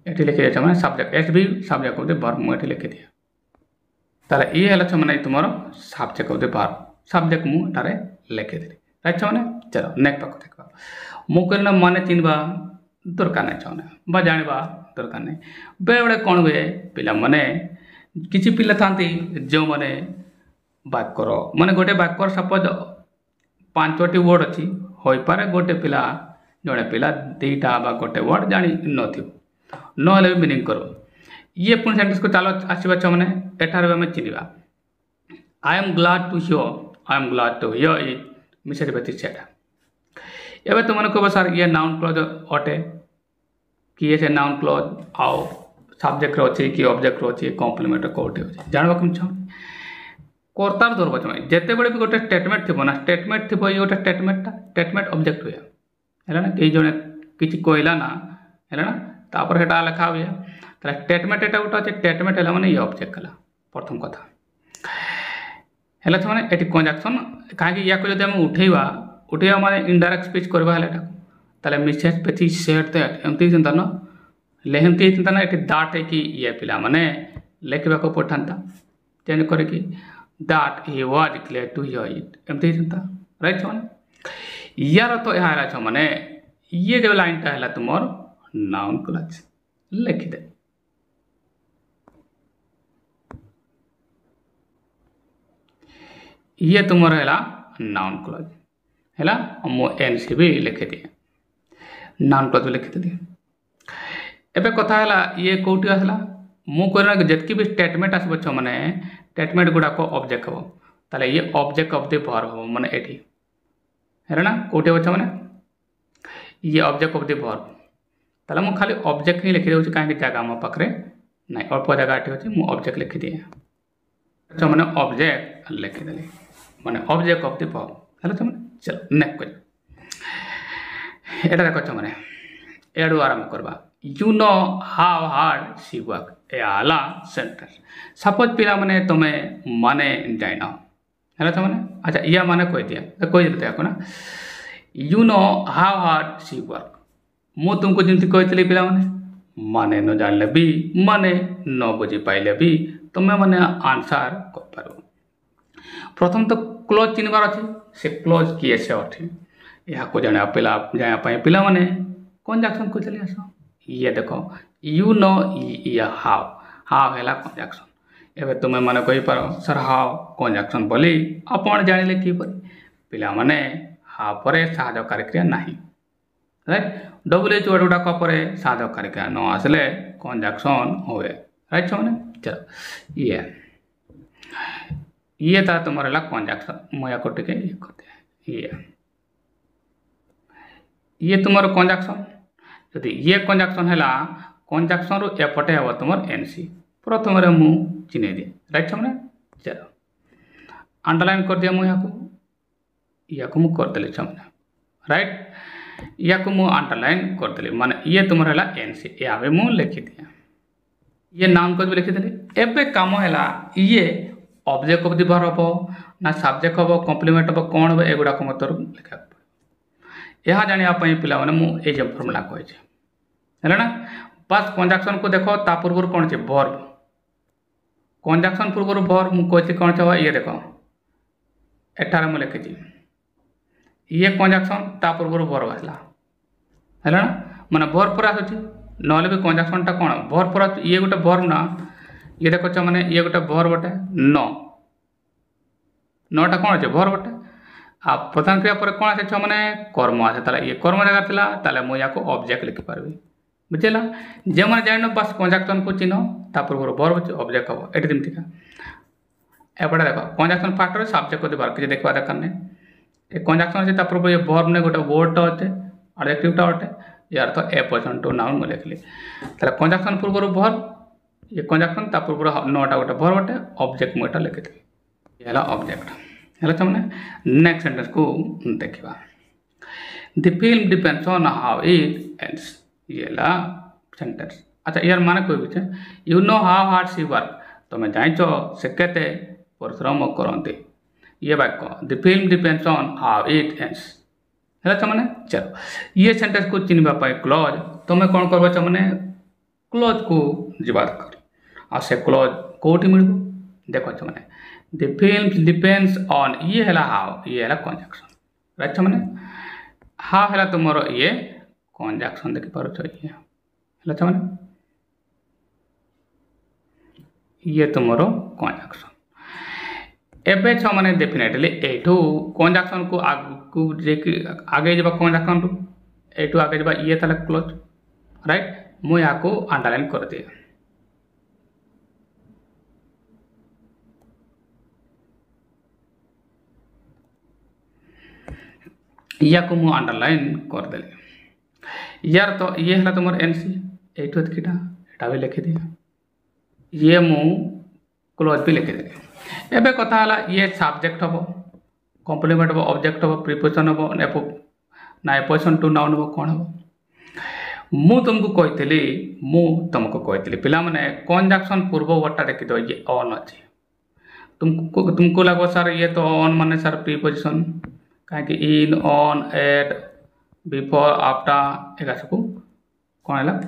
ये लिखी दिया मैंने सब्जेक्ट एस भी सब्जेक्ट ऑफ द वर्ब मुझे लिखी दिया ताले ये है मैंने तुम subject of the verb subject मुझे लिखी दी राइट मैंने चलो नेक्स्ट पाक देखा मुझे माने चिन्हवा दरकार नहीं चाहने जाना दरकार नहीं बेले बेले कौन हुए पिला माने किसी पिला था जो मैंने वाक्यर माने गोटे वाक्यर सपोज 5टी वर्ड अच्छी हो पारे गोटे पिला जड़े पिला 2टा बा गोटे वर्ड जानी ना मीनिंग करो ये पुणी सेंटेंस को चलो आसवा मैंने एठार आम चिन्हवा I am glad to hear is Mrs Betty said एवं तुमने कह सर ये नाउन क्लोज अटे कि से नाउन क्लोज आउ सब्जेक्ट अच्छी कि ऑब्जेक्ट अच्छी कॉम्प्लीमेंट कौटे अच्छे जानवा कम चाहूँ कर्तार धरब चाहिए जिते बड़े भी गोटे स्टेटमेंट थी ना स्टेटमेंट थी ये गोटे स्टेटमेंट ऑब्जेक्ट हुए है ना कई जड़े किसी कहला ना है ना तापर हेटा लिखा हुए तो स्टेटमेंट एटा गोटे अच्छे स्टेटमेंट है मैंने ये ऑब्जेक्ट है प्रथम कथा है मैंने ये कंजक्शन कहीं या जब आम उठेवा माने इनडायरेक्ट स्पीच करवा ताले मिसेस बेथी सेड दैट एमती चिंता न लेहमती चिंता ना ये दाट है कि ये पिला माने लिखा को पठाता चेंज करके that he was declared to hear it एमती चिंता राइट माने यार तो यहाँ माने ये जो लाइन टा है तुम नाउन क्लोज लिखी दे ये तुम है नाउन क्लोज है मो एनसी भी लिखी दिए नाउन क्लोज लिखी दी एबे कथा है ये कौटी आसला मु कहना जितकी भी स्टेटमेंट आसब मैंने स्टेटमेंट गुड़ाक ऑब्जेक्ट हम ताले ये ऑब्जेक्ट ऑफ द वर्ब हम माने एठी है ना कौटे अच्छे मैंने ये ऑब्जेक्ट ऑफ द वर्ब ताले मु खाली ऑब्जेक्ट ही लिखी दूसरी कहीं जगह मो पाखे ନାଇଁ ଅଳ୍ପ ଜାଗାଟି ଅଛି ମୁଁ ଅବଜେକ୍ଟ ଲେଖିଦିଏ। ଛୁଆମାନେ ଅବଜେକ୍ଟ ଲେଖିଦେଲି ମାନେ ଅବଜେକ୍ଟ ଅଫ୍ ଦି ଭର୍ବ ହେଲା ଛୁଆମାନେ। ଚଲ ନେକ୍ସଟ କରିବା ଏଇଟା ଦେଖ ଛୁଆମାନେ ଏଆଡ଼ୁ ଆରମ୍ଭ କରିବା। You know how hard she work ଏ ହେଲା ସେଣ୍ଟେନ୍ସ। ସପୋଜ ପିଲାମାନେ ତମେ ମାନେ ଜାଣିନ ହେଲା ଛୁଆମାନେ। ଆଚ୍ଛା ଇୟା ମାନେ କହିଦିଆ କହିଦେଲି ତାକୁ ନା You know how hard she work ମୁଁ ତୁମକୁ ଯେମିତି କହିଥିଲି ପିଲାମାନେ ମାନେ ନ ଜାଣିଲେ ବି ମାନେ ନ ବୁଝି ପାଇଲେ ବି ତୁମେ ମାନେ ଆନ୍ସର କରିପାରିବ। ପ୍ରଥମ ତ କ୍ଲୋଜ୍ ଚିହ୍ନିବାର ଅଛି ସେ କ୍ଲୋଜ୍ କିଏ ସେ ଅଛି ଏହାକୁ ଜାଣିବା ପାଇଁ ପିଲାମାନେ କଞ୍ଜାକ୍ସନ୍ କହିଥିଲେ ଆସ ଇଏ ଦେଖ ୟୁ ନୋ ଇଏ ହାଉ ହେଲା କଞ୍ଜାକ୍ସନ୍। ଏବେ ତୁମେ ମାନେ କହିପାର ସାର୍ ହାଉ କଞ୍ଜାକ୍ସନ୍ ବୋଲି ଆପଣ ଜାଣିଲେ କିପରି ପିଲାମାନେ ହାଉ ପରେ ସାହାଯ୍ୟକାରୀ କ୍ରିୟା ନାହିଁ ରାଇଟ୍। WH ୱାର୍ଡ ଗୁଡ଼ାକ ପରେ ସାହାଯ୍ୟକାରୀ କ୍ରିୟା ନ ଆସିଲେ କଞ୍ଜାକ୍ସନ୍ ହୁଏ ରାଇଟ୍ ଛୁଆମାନେ। ଚଲ ଇଏ ତା ତୁମର ହେଲା କଞ୍ଜାକ୍ସନ୍। ମୁଁ ୟାକୁ ଟିକେ ଇଏ କରିଦିଏ ଇଏ ତୁମର କଞ୍ଜାକ୍ସନ୍। ଯଦି ଇଏ କଞ୍ଜାକ୍ସନ୍ ହେଲା କଞ୍ଜାକ୍ସନ୍ରୁ ଏପଟେ ହେବ ତୁମର NC ପ୍ରଥମରେ ମୁଁ ଚିହ୍ନେଇ ଦିଏ ରାଇଟ୍ ଛୁଆମାନେ। ଚଲ ଅଣ୍ଡରଲାଇନ୍ କରିଦିଏ ମୁଁ ୟାକୁ ମୁଁ କରିଦେଲି ଛୁଆମାନେ ରାଇଟ୍। ୟାକୁ ମୁଁ ଅଣ୍ଡରଲାଇନ୍ କରିଦେଲି ମାନେ ଇଏ ତୁମର ହେଲା NC ଏବେ ମୁଁ ଲେଖିଦିଏ ଇଏ ନାଉନ୍ କରି ଲେଖିଦେଲି। ଏବେ କାମ ହେଲା ଇଏ ଅବଜେକ୍ଟ ଅଫ୍ ଦି ଭର୍ବ ହେବ ନା ସବଜେକ୍ଟ ହେବ କମ୍ପ୍ଲିମେଣ୍ଟ ହେବ କ'ଣ ହେବ ଏଗୁଡ଼ାକ ମଧ୍ୟରୁ ଲେଖିବାକୁ ପଡ଼ିବ। ଏହା ଜାଣିବା ପାଇଁ ପିଲାମାନେ ମୁଁ ଏଇ ଯେଉଁ ଫର୍ମୁଲା କହିଛି ହେଲା ନା। ବାସ୍ କଞ୍ଜାକ୍ସନ୍କୁ ଦେଖ ତା ପୂର୍ବରୁ କ'ଣ ଅଛି ଭର୍ବ। କଞ୍ଜାକ୍ସନ୍ ପୂର୍ବରୁ ଭର୍ବ ମୁଁ କହିଛି କ'ଣ ହେବ ଇଏ ଦେଖ ଏଠାରେ ମୁଁ ଲେଖିଛି ଇଏ କଞ୍ଜାକ୍ସନ୍ ତା ପୂର୍ବରୁ ଭର୍ବ ଆସିଲା ହେଲା ନା ମାନେ ଭର୍ବ ପରେ ଆସୁଛି ନହେଲେ ବି କଞ୍ଜାକ୍ସନ୍ଟା କ'ଣ ଭର୍ବ ପରେ ଇଏ ଗୋଟେ ଭର୍ବ ନା ଇଏ ଦେଖୁଛ ମାନେ ଇଏ ଗୋଟେ ଭର୍ବ ଗୋଟେ ନଟା କ'ଣ ଅଛି ଭର୍ବ ଗୋଟେ ଆଉ ପ୍ରଧାନ କ୍ରିୟା ପରେ କ'ଣ ଆସେ ଛୁଆ ମାନେ କର୍ମ ଆସେ ତାହେଲେ ଇଏ କର୍ମ ଜାଗା ଥିଲା ତାହେଲେ ମୁଁ ୟାକୁ ଅବଜେକ୍ଟ ଲିଖିପାରିବି ବୁଝିଲା। ଯେଉଁମାନେ ଜାଣିନ ବାସ୍ କଞ୍ଜାକ୍ସନ୍କୁ ଚିହ୍ନ ତା ପୂର୍ବରୁ ଭର୍ବ ଅବଜେକ୍ଟ ହେବ ଏଠି ଯେମିତିକା ଏପଟେ ଦେଖ କଞ୍ଜାକ୍ସନ୍ ପାର୍ଟରେ ସବଜେକ୍ଟ କରିବାର କିଛି ଦେଖିବା ଦରକାର ନାହିଁ। ଏ କଞ୍ଜାକ୍ସନ୍ ଅଛି ତା ପୂର୍ବରୁ ଏ ଭର୍ବ ନେଇ ଗୋଟେ ୱାର୍ଡଟା ଅଟେ ଆଡଜେକ୍ଟିଭଟା ଅଟେ यार तो ए पर्सन टू नाउन में लिखली ताले कंजक्शन पूर्व भर्ब ये कंजक्शन ता पूर्व नोटा गोटे भर्ब गोटे ऑब्जेक्ट मुटा लिखिथि येला ऑब्जेक्ट हेला तमने नेक्स्ट सेंटेंस को देखिबा। The film depends on how it ends येला सेंटेंस। अच्छा यार माने कोई बिचे you know how hard she work तमे जानिचो से केते परिश्रम करंती ये वाक्य the film depends on how it ends है मैंने। चलो ये सेंटेंस को चिन्हवा क्लोज तुम्हें कौन कर क्लोज को जीवा कर आ से क्लोज कौटी मिल देख मैंने द फिल्म डिपेंड्स ऑन ये है हाउ ये है कंजक्शन राइट मैंने हाउ है तुम ये कंजक्शन देखिपार ये मैंने ये तुम कंजक्शन एबे छ माने डेफिनेटली एठू कंजक्शन को आगे जब कंजक्शन रु एठू आगे जब ये ताले क्लोज राइट मु याको अंडरलाइन कर दिए याको मु अंडरलाइन कर देली यार तो ये हला तुमर एनसी एठू एतकीटा एटा भी लिखि दिया ये मु क्लोज भी लिखि देली। एबे कथा हला ये सब्जेक्ट हम कॉम्प्लीमेंट हम ऑब्जेक्ट हम प्रीपोजिशन हम ना पोजिशन टू नाउन हम कौन हम मु तुमको कहती पिला माने कंजक्शन पूर्व वर्डटा देखि दो ये ऑन अच्छे तुमको लगो सर ये तो ऑन माने सर प्रीपोजिशन कहीं in on at before after एगा सबको कौन है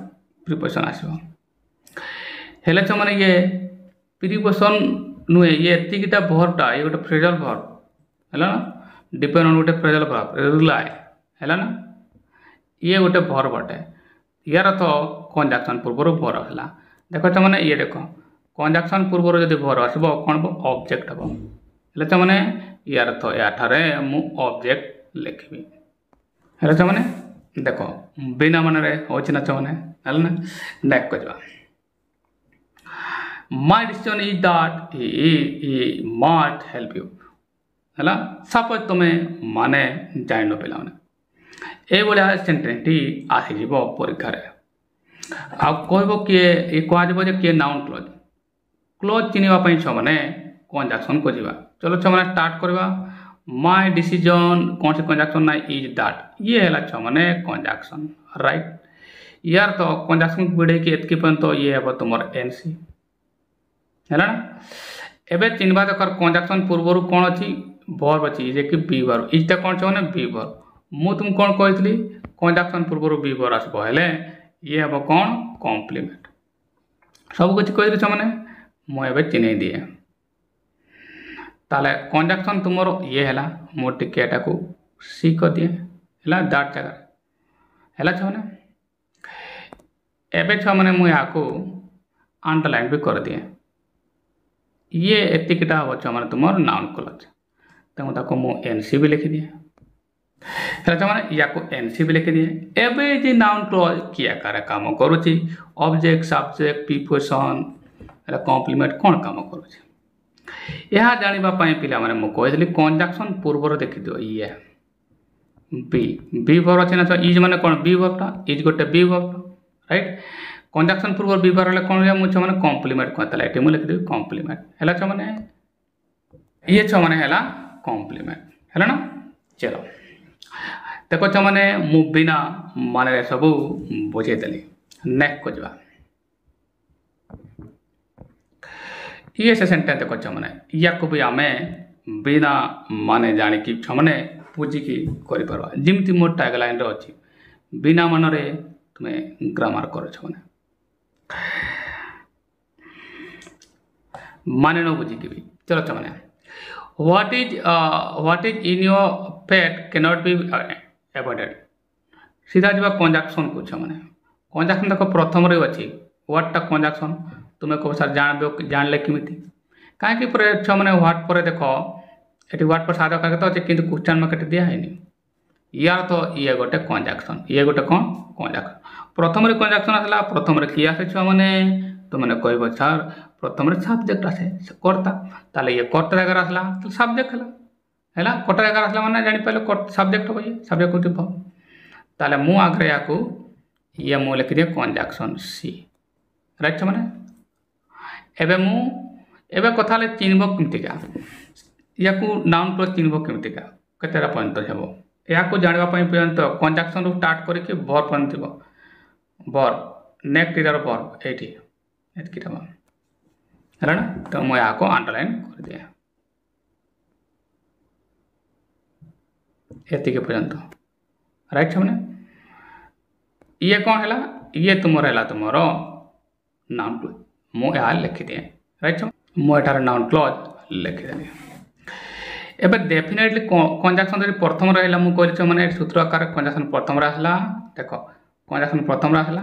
प्रीपोजिशन आसो हेले माने ये प्रीपोजिशन नुहे ये एतिकिटा भर्बटा ये गोटे फ्रेजल भर्ब है ना डिपेंड ऑन गोटे फ्रेजल भर्ब रिलाय है ना ये गोटे भर्ब अटे यार तो कंजक्शन पूर्व भर्ब है देख मैंने ये देख कंजक्शन पूर्व जब भर्ब आसो कौन हम ऑब्जेक्ट हम है मैंने यार तो याठारे मु ऑब्जेक्ट लिखी है मैंने देख बिना मन होना मैंने है ना नेक्स्ट कर My decision is that he might help you है सपोज तुम्हें माने जान पे ये भाया सेन्टेन्स आसीज परीक्षा आ कहब किए ये कह किए नाउन क्लोज क्लोज चिन्हवाई छुआ कंजक्शन को जीवा चलो छुआ स्टार्ट करवा माय डिसीजन कौन से कंजक्शन ना इज दैट ये है छुआ कंजक्शन राइट यार तो कंजक्शन विड़े कि एतकी पर्यंत ये हे तुम एनसी है ना एबे चिन्हवा देख कंजक्शन पूर्वर कौन अच्छी वर्ब अच्छी जे कि बी वर्ब इटा कौन छे बी वर्ब मु तुम कौन कही कंजक्शन पूर्वर बी वर्ब आसबो हेले ये हे कौन कॉम्प्लीमेंट सब कुछ कही छे माने मुझे चिन्ह दिए ताले कंजक्शन तुमर ये है मो टिकेटा को सी कर दिए है दैट जगह है छुआ एबे छुआ मैंने मुझे आपको अंडरलाइन भी कर दिए ये एतिकटा हम छुआ मैंने तुम नाउन क्लोज तेणु ताको मु एनसी भी लिखी दिए है छुआ मैंने या एनसी भी लिखी दिए एबे जे नाउन क्लोज किया कार काम करुच्ची ऑब्जेक्ट सब्जेक्ट प्रीपोजिशन कॉम्प्लीमेंट कौन काम करुच्ची यह जानापी पिला मैंने मुझे कंजक्शन पूर्वर देखिद ये बी बी वर्ब अच्छे ना इज माने कौन बी वर्बटा इज गोटे बी वर्ब राइट कंजक्शन पूर्वर बी वर्ब कौन मुझे मैंने कॉम्प्लीमेंट कहता है मुझे लिखिदेवी कॉम्प्लीमेंट है छुआ मैंने ये छुआ मैंने है कॉम्प्लीमेंट है ना चलो देखो छुआ मैंने मु बिना माने सब बुझेदेली नेक्स्ट को जा ये से सेंटेंस देखो छुआ मैंने या भी आम बिना माने जानिकी छुआ मैंने बुझिकी करवा जमी मोर टैगलाइन अच्छी बिना मन रे तुम्हें ग्रामर कर मैंने माने न बुझिकी भी चलो छुआ मैंने what is in your fate cannot be avoided सीधा जब कंजक्शन को छुआ मैंने कंजक्शन देखो प्रथम रे अच्छी व्हाटटा कंजक्शन तुम्हें कब सर जानले किमी कहीं छुआ मैंने व्हाट पर देख ये व्हाट पर साधा करके तो अच्छे कि क्वेश्चन मार्क दिखाई यार तो ये गोटे कंजक्शन ये गोटे कौन कंजक्शन प्रथम कंजक्शन आसला प्रथम किए आसे छुआ मैंने तो मैंने कह सर प्रथम सब्जेक्ट आसे कर्ता ताले ये कर्ता जगह आसला तो सब्जेक्ट है कर्ता जगह आसला मैंने जापारे सब्जेक्ट हम ये सब्जेक्ट को ताले मु आगे या ये मु लिखिदिए कंजक्शन सी राइट छुआ मैंने एबे मु एबे कथा चिन्हब केमतिका या नाउन क्लोज चिन्हब केमतिका केतेटा पर्यंत हेब या जानापी पर्यंत कंजक्शन रू स्टार्ट करके वर्ब पर्यंत वर्ब नेक्स्ट इधर वर्ब ये है ना तो मुझे यहाँ अंडरलाइन कर दिए एतिके पर्यंत राइट छुआ मैंने ये कौन है ये तुम है तुम नाउन क्लोज मुझे यहाँ लिखिदिए राइट छुआ मुझे नाउन क्लोज लिखिदेली एबे डेफिनेटली कंजक्शन जब प्रथम रहा मुझे मैंने सूत्र आकार कंजक्शन प्रथम आसला देख कंजक्शन प्रथम आसला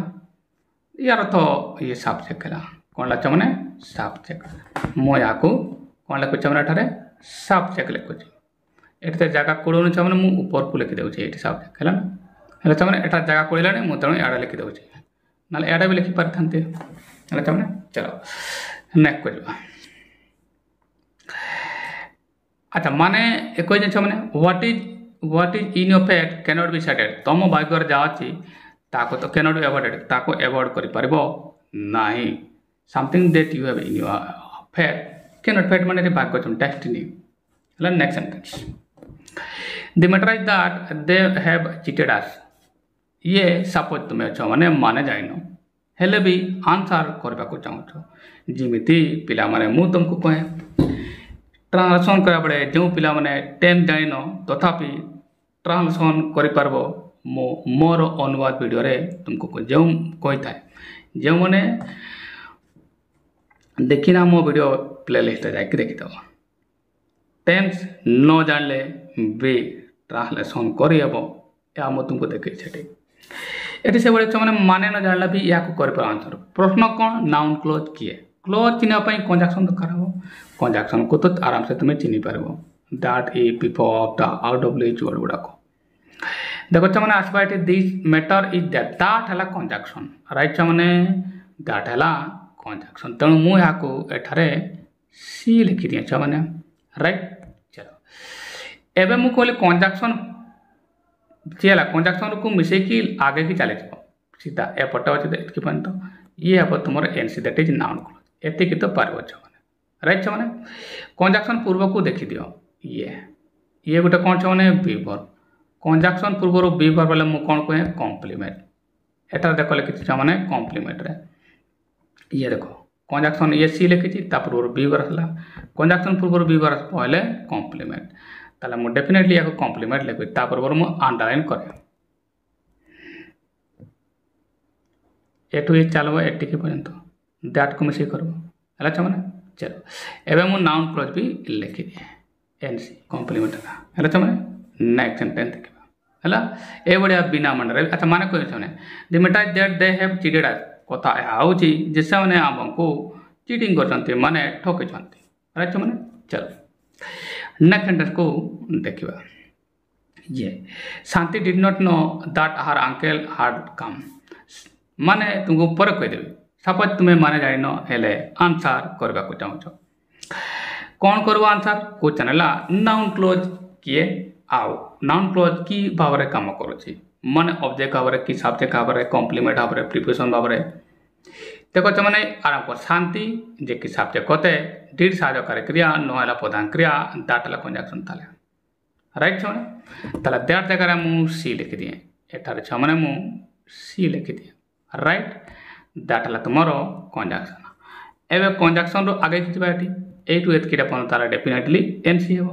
यार तो ये सब्जेक्ट है कौन लगे मैंने सब्जेक्ट मुझे यहाँ कौन लिखुचे मैंने सब्जेक्ट लिखुची ये जगह कोड़े छुआ मैंने मुझे ऊपर को लिखिदे ये सब्जेक्ट है ना छुआ मैंने एटा जगह कोड़ा मुझे तेणु एडे लिखिदे ना एडे भी लिखिपारि था छुआ मैंने चलो नेक्स्ट को जा अच्छा माने एक जिन मैंने what is in your fate cannot be settled तुम भाग्य जहाँ अच्छी ताको तो कैनॉट बी एवॉइडेड ताको एवॉइड कर पारिबो नहीं something that you have in your fate cannot fate माने भाग्य तुम डेस्टिनी है next sentence the matter is that they have cheated us ये सपोज तुम्हें अच्छ माने माने जाइन हेले भी आंसर करने को चाहूँ जमीती पिला माने मु तुमको कहे ट्रांसलेसन करा पड़े जो पिला माने टेन जाइन तथापि ट्रांसलेसन कर पारबो मोर अनुवाद वीडियो रे तुमको जो कही था जो मैंने देखिना मो वीडियो प्लेलिस्ट जाकि देखिदेव टेन्स न जानले भी ट्रांसलेसन करहब या तुमको देखी ये से भाई मैंने माने न जानला भी या कर आंसर प्रश्न कौन नाउन क्लोज किए क्लोज चिन्हवाई कंजक्शन दरकार हम कंजक्शन को तो आराम से तुम्हें चिन्ह पार that a before after out of H word गुड़ाक देखो छुआ मैंने आसवा ये दिस मैटर इज दैट है कंजक्शन राइट छुआ मैंने दैट है कंजक्शन तेणु मुझे यहाँ सी लिखिदिए छुआ मैंने राइट चलो एवं मुझे कहली कंजक्शन सी है कंजक्शन को मिसेकी आगे की चली सीधा एपटा अच्छे एतकी पर्यंत ये हे तुम एनसी दैट इज नाउन क्लोज एतिकी तो पार छने राइट छने कंजक्शन पूर्व को देखि दियो ये गोटे कौन छने बी वर्ब कंजक्शन पूर्व बी वर्ब बोले मु कौन कहे कॉम्प्लीमेंट एटा देखो लिखि छने कॉम्प्लीमेंट रे ये देखो कंजक्शन ये सी लिखि ता पूर्व बी वर्ब हला कंजक्शन पूर्व बी वर्ब पहले कॉम्प्लीमेंट ताले मु डेफिनेटली याको कॉम्प्लीमेंट लिखि ता पूर्व मु अंडरलाइन करे एटू ये चलो एटिकी पर्यंत दैट को मिसे करबो हला छमने चलो एबे मु नाउन क्लोज भी लिखि दिए एनसी कॉम्प्लीमेंट हला छमने नेक्स्ट सेंटेंस देखबा हला ए बडिया बिना मन रे अच्छा माने कोइ छने the matter that they have cheated us कथा आउची जिसे माने हमको चीटिंग करछन्ते माने ठके छन्ते हला छमने चलो नेक्स्ट सेंटेंस को देखिबा ये Shanti did not know that her uncle had come माने तुमको पर कह देबे सपोज तुम्हें माने जाइन हेले आंसर करबा को चाहो कौन करबो आंसर को चनेला नाउन क्लोज किए आउ नाउन क्लोज की भावरे काम करूची माने ऑब्जेक्ट भावरे की सब्जेक्ट भावरे कॉम्प्लीमेंट भावरे प्रीपोजिशन भावरे देखो छ माने आराम कर शांति जे की सब्जेक्ट कोते डिड साधकारी क्रिया नहला प्रधान क्रिया दाटला कंजक्शन ताले राइट छ माने ताला दैट जगह मु सी लिख दिए एटारे छ माने मु सी लिख दिए राइट दैट हला तुमरो कंजक्शन एबे कंजक्शन रो आगे किबा एटी ए टू एत किटा पन तारा डेफिनेटली एनसी हेबो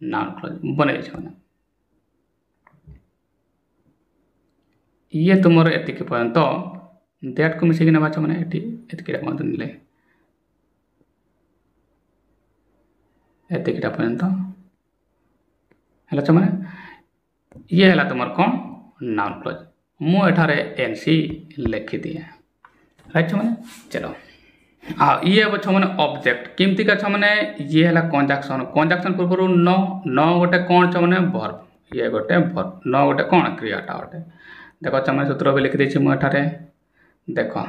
नाउन क्लोज बने छ माने ये तुमरो एति के पर्यंत दैट को मिसे किना बाछ माने एटी एत किटा पन निले एति किटा पर्यंत हला छ माने ये हला तुमर कोन नाउन क्लोज मु एठारे एनसी लिखि दिए राइट छ माने चलो ये अब छ माने ऑब्जेक्ट किमती का छ माने ये हला कंजक्शन कंजक्शन पूर्व न न गोटे कोन छ माने वर्ब ये गोटे वर्ब न गोटे कोन क्रियाटा गोटे देखो छ माने सूत्र भी लिखि दै छी मु एठारे देखो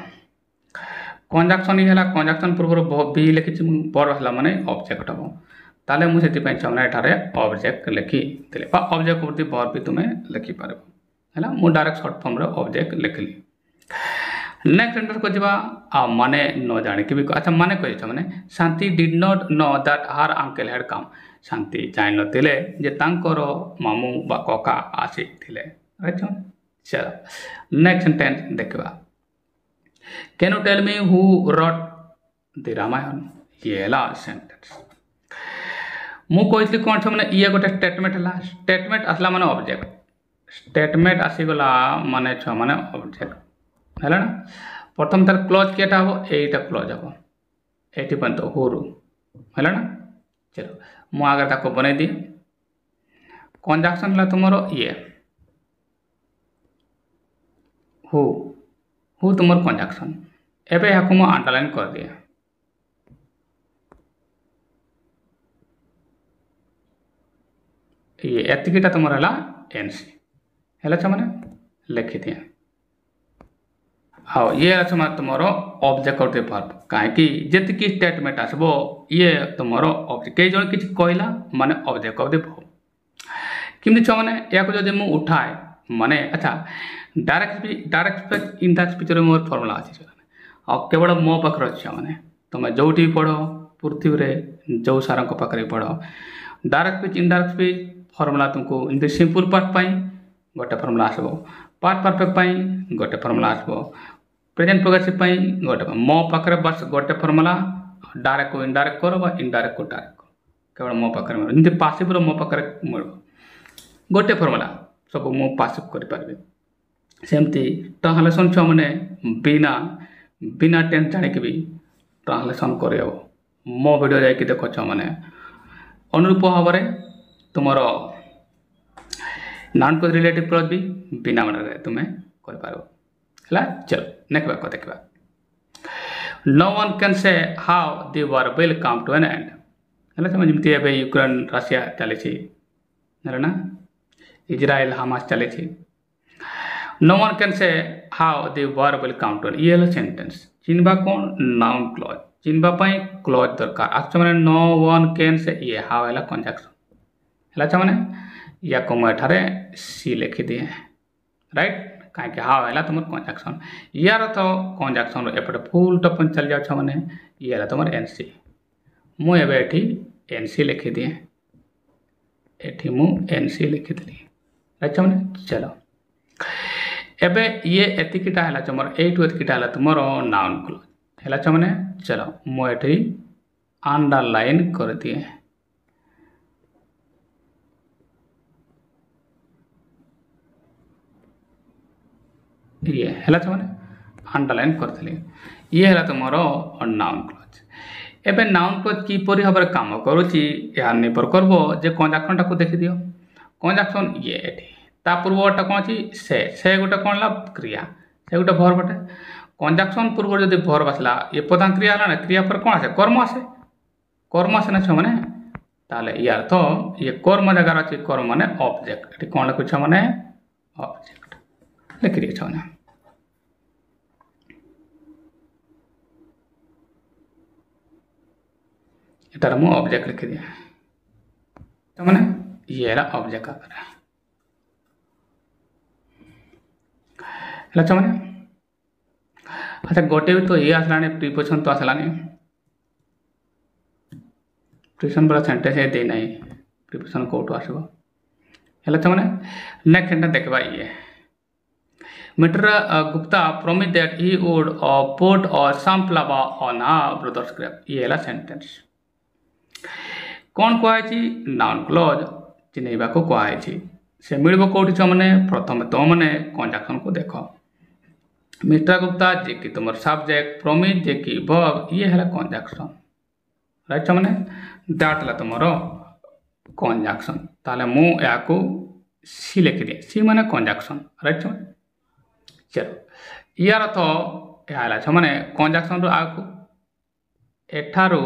कंजक्शन ये हला कंजक्शन पूर्व बी लिखि छी वर्ब हला माने ऑब्जेक्ट हबो ताले मु सेति पय छ माने एठारे ऑब्जेक्ट लिखि देले बा ऑब्जेक्ट पूर्ति वर्ब भी तुमे लिखि पारबो हला मु डायरेक्ट शॉर्ट फॉर्म रे ऑब्जेक्ट लिखली नेक्स्ट सेंटेंस को जबा आ माने न जाने के भी अच्छा माने कहि छ माने Shanti did not know that her uncle had come Shanti जान नथिले जे तांकर मामू बा कोका आसी थिले राइट चलो नेक्स्ट सेंटेंस देखबा can you tell me who wrote the Ramayan ये ला सेंटेंस मु कहली कोन छ माने ये गोटे स्टेटमेंट हला स्टेटमेंट असला माने ऑब्जेक्ट स्टेटमेंट आसीगला माने छ माने ऑब्जेक्ट हैला ना प्रथम तार क्लोज केटा हो एटा क्लोज हो एटी पंत होरु हैला ना चलो मु आगे ताको बने दी कंजक्शन ला तुमरो ये हु तुमर कंजक्शन एबे याको मु अंडरलाइन कर दिया ये एतिकीटा तुमर हला एनसी हैला छ माने लिखि दिया हाँ ये अच्छा माने तुमरो ऑब्जेक्ट करते वर्ब काहे कि जेतिकी स्टेटमेंट आसबो ये तुमरो ऑब्जेक्ट के जण किछ कहला माने ऑब्जेक्ट ऑफ द वर्ब किमि छ माने याको जदि मु उठाए माने अच्छा direct speech in the speech रे मोर फार्मूला अछि आ केवल मो पखर छ माने तुम जोठी पढ़ो पृथ्वी रे जो सारा को पकरे पढ़ो direct speech indirect speech formula तुमको इन द सिंपल पार्ट पाई गोटे फार्मूला आसबो पार्ट परफेक्ट पाई गोटे फार्मूला आसबो प्रेजेंट प्रोग्रेसिव पाई गोटे मो पाखरे बस गोटे फार्मूला डायरेक्ट को इनडायरेक्ट करो बा इनडायरेक्ट को डायरेक्ट करो केवल मो पाखरे मर इनते पासिव रो मो पाखरे मर गोटे फार्मूला सब मो पासिव कर परबे सेमती ट्रांसलेशन छ माने बिना टेंस जाने के भी ट्रांसलेशन करयो मो वीडियो जाय कि देखो छ माने अनुरूप भाବରେ तुमरो नाउन क्लोज रिलेटिव क्लोज भी बिना मन रे तुमे कर पारो हला चलो नेक्स्ट बात को देखबा no one can say how the war will come to an end हला समझ में एबे यूक्रेन रशिया चले छी हला ना इजराइल हमास चले छी no one can say how the war will come to an ये हला सेंटेंस चिनबा कोन नाउन क्लोज चिनबा पई क्लोज दरकार अच्छा माने नो वन कैन से ये हाउ हला कंजक्शन हला छ माने या को मैं ठारे सी लिखि दिए राइट कहीं हाव है तुम कंजक्शन यार तो कंजक्शन एपटे फुल टप चल जाओ मैंने ये तुम एनसी मुझे एनसी लिखी दिए एठी मु एनसी लिखिदी अच्छा मैंने चलो एबे ये एतिकिटा है तुम एटू एतिकिटा है तुम नाउन क्लोज है मैंने चलो मुझे अंडरलाइन कर दिए ये है मैंने अंडरलाइन करथिली ये है तुम नाउन क्लोज एबे नाउन क्लोज किपरि भाव काम करुच्ची या निर्भर करब जे कंजक्शन टाक देखी दियो कंजक्शन ये एठी ता पूर्वटा कौन अच्छी से गोटे कौन ला क्रिया से गोटे भर बटे कंजक्शन पूर्व जब भर आसला ये प्रधान क्रिया है ना क्रिया पर कौन आसे कर्म आसे ना छो मैंने ताले यार तो ये कर्म जगार अच्छी कर्म माने ऑब्जेक्ट ये कौन लिखु मैंने ऑब्जेक्ट लिखी दिए छो इतार मु ऑब्जेक्ट लिखी दिए तो मैंने ये ऑब्जेक्ट आकर है मैंने अच्छा गोटे भी तो ये आसला प्रिपोजिशन तो आसलानी प्रिपोजिशन पूरा सेंटेंस दे ना प्रिपोजिशन कौटू आसो है मैंने नेक्स्ट सेंटेंस देखा ये mister Gupta promise that he would put some flower on brother's grave ये है सेंटेंस कौन कहुई नाउन क्लोज चिन्हवा को कहुई से मिल कौटी मैंने प्रथम तो मैंने कंजक्शन को देख मिस्टर गुप्ता जे कि तुम सब्जेक्ट प्रॉमिस जे कि वर्ब ये है कंजक्शन राइट मैंने दैट है तुम कंजक्शन ताले मु याकू सी लिखी दिए सी माने कंजक्शन राइट चलो यार तो यह मैंने कंजक्शन रू आगू एठारू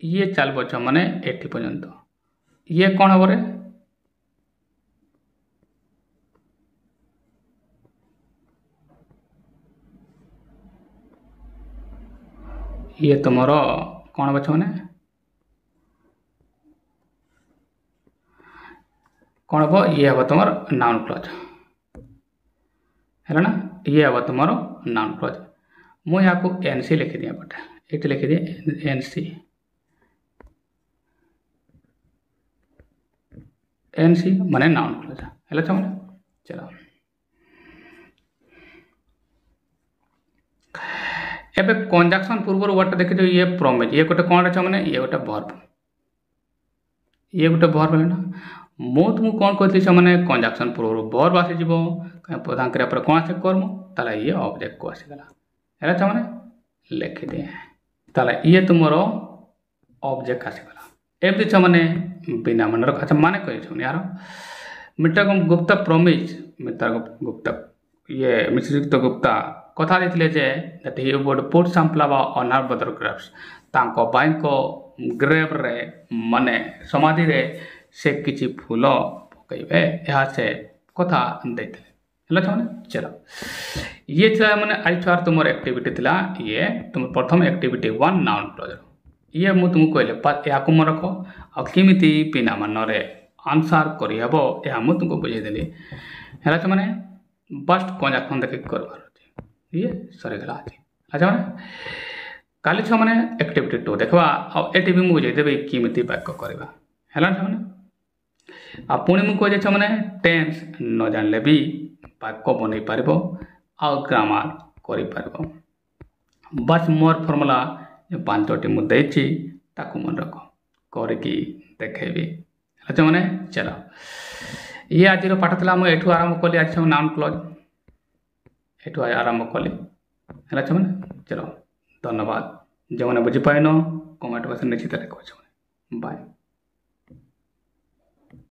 ये चलो मैंने एटी पर्यंत ये कौन हम रे ये तुम कौन बच्चा मैंने कौन हम ये हम तुम नाउन क्लोज है ना ये हम तुम नाउन क्लोज मुझे यहाँ एनसी लिखी दिए बटे ये लिखी दिए एनसी एनसी माने नाउन क्लोज है मैंने चलो एबे कंजक्शन पूर्व वर्ड देखिए ये प्रॉमिस ये गोटे कौन अच्छे मैंने ये गोटे वर्ब है ना मु तुमको कौन कहती मैंने कंजक्शन पूर्व वर्ब आसीज कहीं प्रधान क्रिया पर कौन आसे कर्म ताला ये ऑब्जेक्ट को आसीगला है मैंने लिखी दिए ताला ये तुम ऑब्जेक्ट आसीगला एमती मैंने बिना मन रखा माने कही यार Mr Gupta promise Mr Gupta ये मिस्टर गुप्ता कथा देते जे that he would put some flower on our brother graves तांको भाई को ग्रेव रे माने समाधि रे से किछि फूल पकईबे यह से कथा देते है चलो ये था मैंने आज छुआर तुम एक्टिविटी थिला ये तुम प्रथम एक्टिविटी 1 नाउन क्लोज ये मु तुमको कहले या मन रख आ किमिति पिना मन रे आंसर करहब यह मु तुमको बुझेदेली है मैंने बस्ट कंजक्शन देख कर ये सरीगला आज अच्छा मैंने काली छुआ मैंने एक्टिविटी 2 देखा आटी भी मुझे बुझेदेवी किमिति वाक्य करवा है मैंने आ पुणी मुझे कहे मैंने टेन्स न जानले भी वाक्य बनई पार आ ग्रामर कर बस मोर फर्मुला जो 5टी मुझे मन रख करके देखेबी अच्छा मैंने चलो ये आज पाठ था मुझे एठू आरंभ कली आज नाउन क्लोज एठू आरंभ कली है मैंने चलो धन्यवाद जो मैंने बुझीपाइन कमेंट बॉक्स निश्चित लिखो बाय।